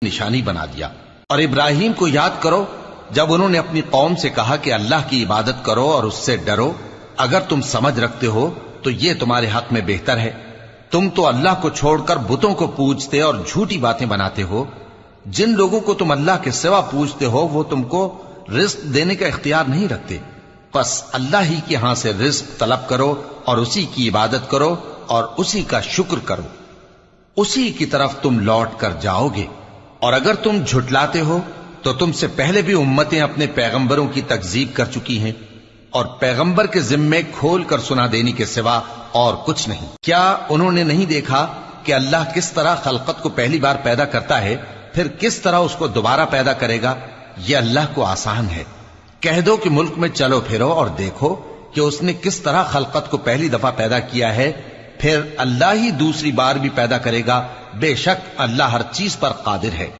निशानी बना दिया। और इब्राहिम को याद करो जब उन्होंने अपनी कौम से कहा कि अल्लाह की इबादत करो और उससे डरो, अगर तुम समझ रखते हो तो ये तुम्हारे हक में बेहतर है। तुम तो अल्लाह को छोड़कर बुतों को पूजते और झूठी बातें बनाते हो। जिन लोगों को तुम अल्लाह के सिवा पूजते हो वो तुमको रिज्क देने का इख्तियार नहीं रखते। बस अल्लाह ही के यहां से रिज्क तलब करो और उसी की इबादत करो और उसी का शुक्र करो, उसी की तरफ तुम लौट कर जाओगे। और अगर तुम झुटलाते हो तो तुमसे पहले भी उम्मतें अपने पैगंबरों की तकजीब कर चुकी हैं और पैगंबर के जिम्मे खोल कर सुना देने के सिवा और कुछ नहीं। क्या उन्होंने नहीं देखा कि अल्लाह किस तरह खलकत को पहली बार पैदा करता है, फिर किस तरह उसको दोबारा पैदा करेगा? यह अल्लाह को आसान है। कह दो कि मुल्क में चलो फिरो और देखो कि उसने किस तरह खलकत को पहली दफा पैदा किया है, फिर अल्लाह ही दूसरी बार भी पैदा करेगा। बेशक अल्लाह हर चीज पर कादिर है।